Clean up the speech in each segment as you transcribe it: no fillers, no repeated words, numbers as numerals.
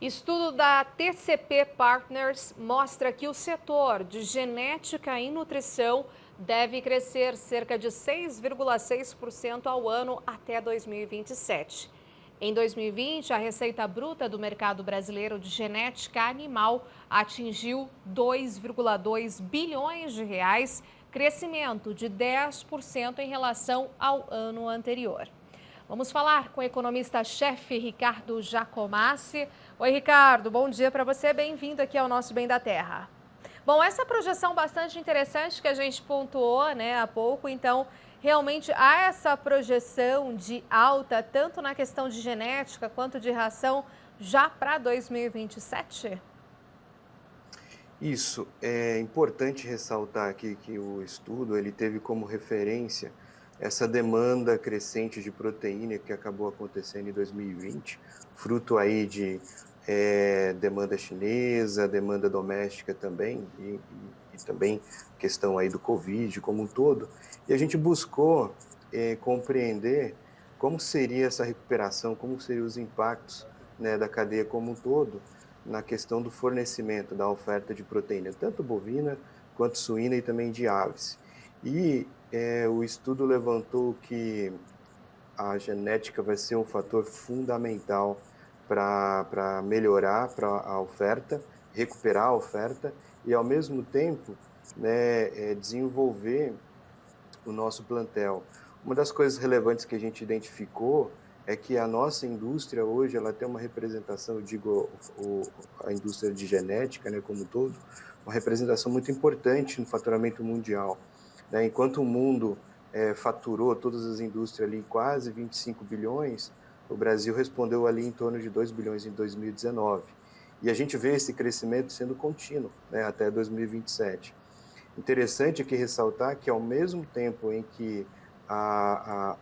Estudo da TCP Partners mostra que o setor de genética e nutrição deve crescer cerca de 6,6% ao ano até 2027. Em 2020, a receita bruta do mercado brasileiro de genética animal atingiu 2,2 bilhões de reais, crescimento de 10% em relação ao ano anterior. Vamos falar com o economista-chefe Ricardo Jacomassi. Oi, Ricardo, bom dia para você. Bem-vindo aqui ao nosso Bem da Terra. Bom, essa projeção bastante interessante que a gente pontuou, né, há pouco, então, realmente há essa projeção de alta, tanto na questão de genética quanto de ração, já para 2027? Isso, é importante ressaltar aqui que o estudo ele teve como referência essa demanda crescente de proteína que acabou acontecendo em 2020, fruto aí de demanda chinesa, demanda doméstica também, e também questão aí do Covid como um todo. E a gente buscou compreender como seria essa recuperação, como seriam os impactos, né, da cadeia como um todo, na questão do fornecimento da oferta de proteína, tanto bovina quanto suína e também de aves. E o estudo levantou que a genética vai ser um fator fundamental para melhorar a oferta, recuperar a oferta e, ao mesmo tempo, né, desenvolver o nosso plantel. Uma das coisas relevantes que a gente identificou é que a nossa indústria hoje ela tem uma representação, eu digo, a indústria de genética, né, como um todo, uma representação muito importante no faturamento mundial. Né? Enquanto o mundo faturou, todas as indústrias ali, quase 25 bilhões, o Brasil respondeu ali em torno de 2 bilhões em 2019. E a gente vê esse crescimento sendo contínuo, né, até 2027. Interessante aqui ressaltar que, ao mesmo tempo em que a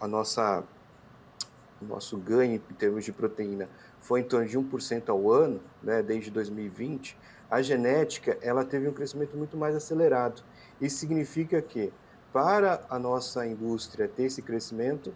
nossa, o nosso ganho em termos de proteína foi em torno de 1% ao ano, né, desde 2020, a genética ela teve um crescimento muito mais acelerado. Isso significa que, para a nossa indústria ter esse crescimento,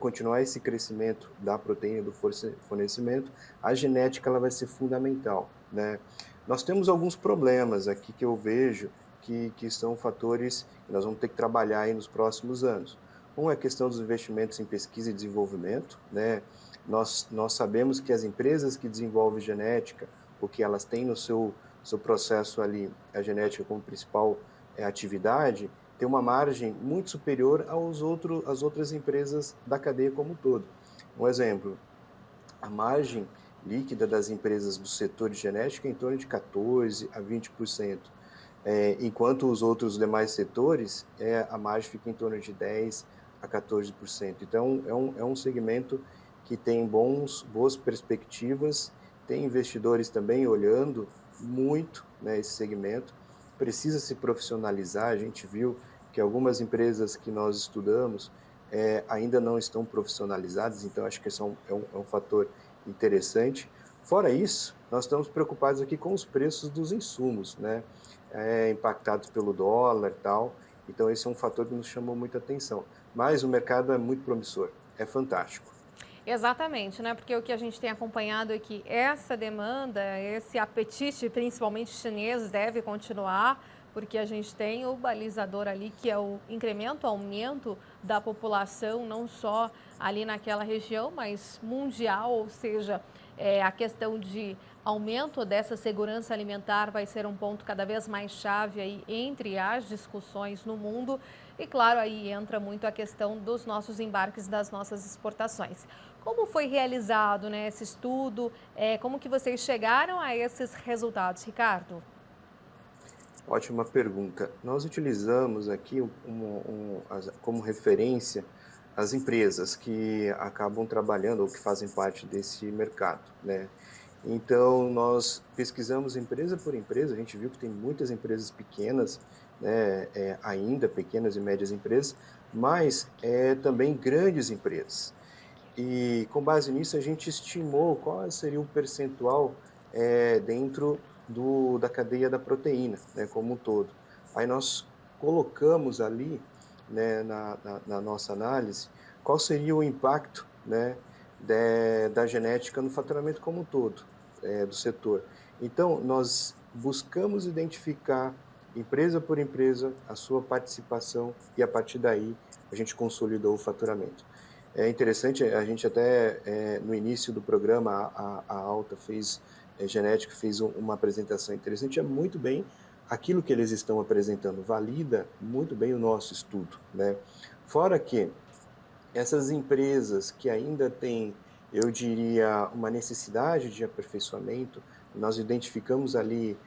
continuar esse crescimento da proteína, do fornecimento, a genética ela vai ser fundamental, né? Nós temos alguns problemas aqui que eu vejo que são fatores que nós vamos ter que trabalhar aí nos próximos anos. Um é a questão dos investimentos em pesquisa e desenvolvimento, né? Nós sabemos que as empresas que desenvolvem genética, ou que elas têm no seu processo ali a genética como principal atividade, tem uma margem muito superior às outras empresas da cadeia como um todo. Um exemplo, a margem líquida das empresas do setor de genética é em torno de 14% a 20%, enquanto os outros demais setores, a margem fica em torno de 10% a 14%. Então, é um segmento que tem boas perspectivas, tem investidores também olhando muito, né, esse segmento, precisa se profissionalizar. A gente viu que algumas empresas que nós estudamos ainda não estão profissionalizadas, então acho que esse é um fator interessante. Fora isso, nós estamos preocupados aqui com os preços dos insumos, né? Impactados pelo dólar e tal. Então, esse é um fator que nos chamou muita atenção. Mas o mercado é muito promissor, é fantástico. Exatamente, né? Porque o que a gente tem acompanhado é que essa demanda, esse apetite, principalmente chinês, deve continuar, porque a gente tem o balizador ali, que é o incremento, aumento da população, não só ali naquela região, mas mundial, ou seja, a questão de aumento dessa segurança alimentar vai ser um ponto cada vez mais chave aí entre as discussões no mundo. E claro, aí entra muito a questão dos nossos embarques, das nossas exportações. Como foi realizado, né, esse estudo? Como que vocês chegaram a esses resultados, Ricardo? Ótima pergunta. Nós utilizamos aqui como referência as empresas que acabam trabalhando ou que fazem parte desse mercado, né? Então, nós pesquisamos empresa por empresa, a gente viu que tem muitas empresas pequenas, né, ainda pequenas e médias empresas, mas também grandes empresas. E com base nisso a gente estimou qual seria o percentual dentro da cadeia da proteína, né, como um todo. Aí nós colocamos ali, né, na nossa análise, qual seria o impacto, né, da genética no faturamento como um todo, do setor. Então, nós buscamos identificar, empresa por empresa, a sua participação e, a partir daí, a gente consolidou o faturamento. É interessante, a gente até, no início do programa, a Alta fez, Genética fez uma apresentação interessante, é muito bem aquilo que eles estão apresentando, valida muito bem o nosso estudo, né? Fora que essas empresas que ainda têm, eu diria, uma necessidade de aperfeiçoamento, nós identificamos ali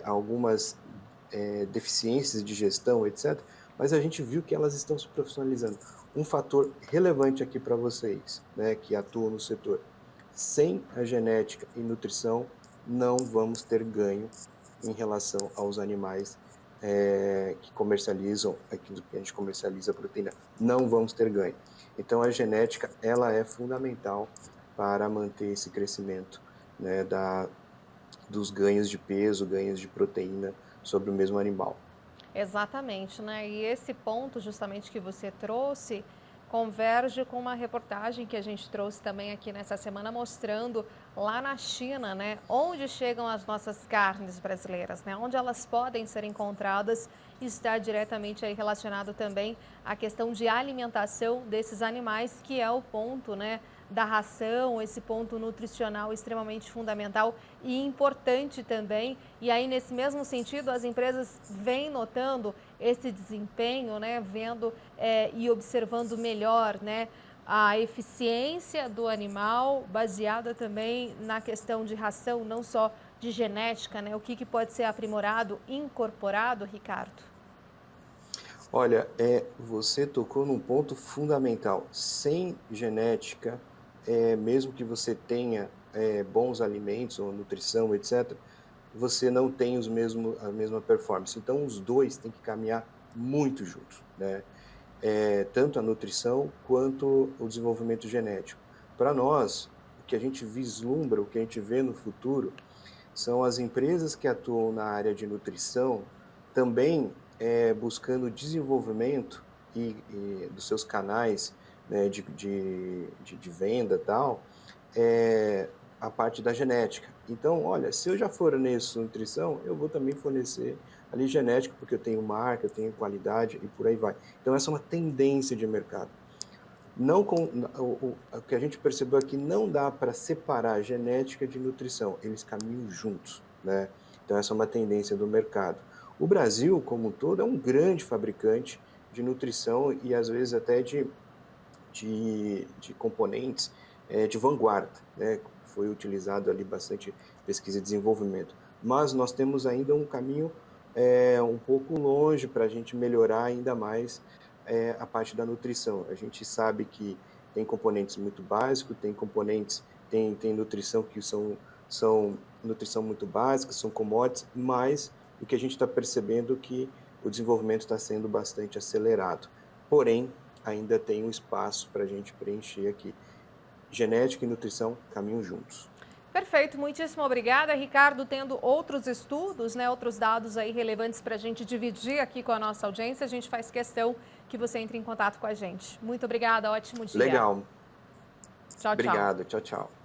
algumas deficiências de gestão, etc., mas a gente viu que elas estão se profissionalizando. Um fator relevante aqui para vocês, né, que atuam no setor, sem a genética e nutrição, não vamos ter ganho em relação aos animais que comercializam, aquilo que a gente comercializa a proteína, não vamos ter ganho. Então, a genética, ela é fundamental para manter esse crescimento, né, dos ganhos de peso, ganhos de proteína sobre o mesmo animal. Exatamente, né? E esse ponto justamente que você trouxe converge com uma reportagem que a gente trouxe também aqui nessa semana mostrando lá na China, né, onde chegam as nossas carnes brasileiras, né, onde elas podem ser encontradas, e está diretamente aí relacionado também à questão de alimentação desses animais, que é o ponto, né, da ração, esse ponto nutricional extremamente fundamental e importante também. E aí, nesse mesmo sentido, as empresas vêm notando esse desempenho, né, vendo e observando melhor, né, a eficiência do animal, baseada também na questão de ração, não só de genética, né, o que pode ser aprimorado, incorporado, Ricardo? Olha, você tocou num ponto fundamental. Sem genética, mesmo que você tenha bons alimentos ou nutrição, etc., você não tem a mesma performance. Então, os dois têm que caminhar muito juntos, né? Tanto a nutrição quanto o desenvolvimento genético. Para nós, o que a gente vislumbra, o que a gente vê no futuro, são as empresas que atuam na área de nutrição também buscando desenvolvimento dos seus canais, né, de venda e tal, a parte da genética. Então, olha, se eu já forneço nutrição, eu vou também fornecer ali genética, porque eu tenho marca, eu tenho qualidade e por aí vai. Então, essa é uma tendência de mercado. Não com, o que a gente percebeu é que não dá para separar genética de nutrição, eles caminham juntos, né? Então essa é uma tendência do mercado. O Brasil, como um todo, é um grande fabricante de nutrição e às vezes até de componentes de vanguarda, né? Foi utilizado ali bastante pesquisa e desenvolvimento. Mas nós temos ainda um caminho um pouco longe para a gente melhorar ainda mais a parte da nutrição. A gente sabe que tem componentes muito básicos, tem componentes, tem nutrição que são nutrição muito básica, são commodities, mas o que a gente está percebendo é que o desenvolvimento está sendo bastante acelerado. Porém, ainda tem um espaço para a gente preencher aqui. Genética e nutrição caminham juntos. Perfeito, muitíssimo obrigada, Ricardo. Tendo outros estudos, né, outros dados aí relevantes para a gente dividir aqui com a nossa audiência, a gente faz questão que você entre em contato com a gente. Muito obrigada, ótimo dia. Legal. Tchau, tchau. Obrigado. Tchau, tchau.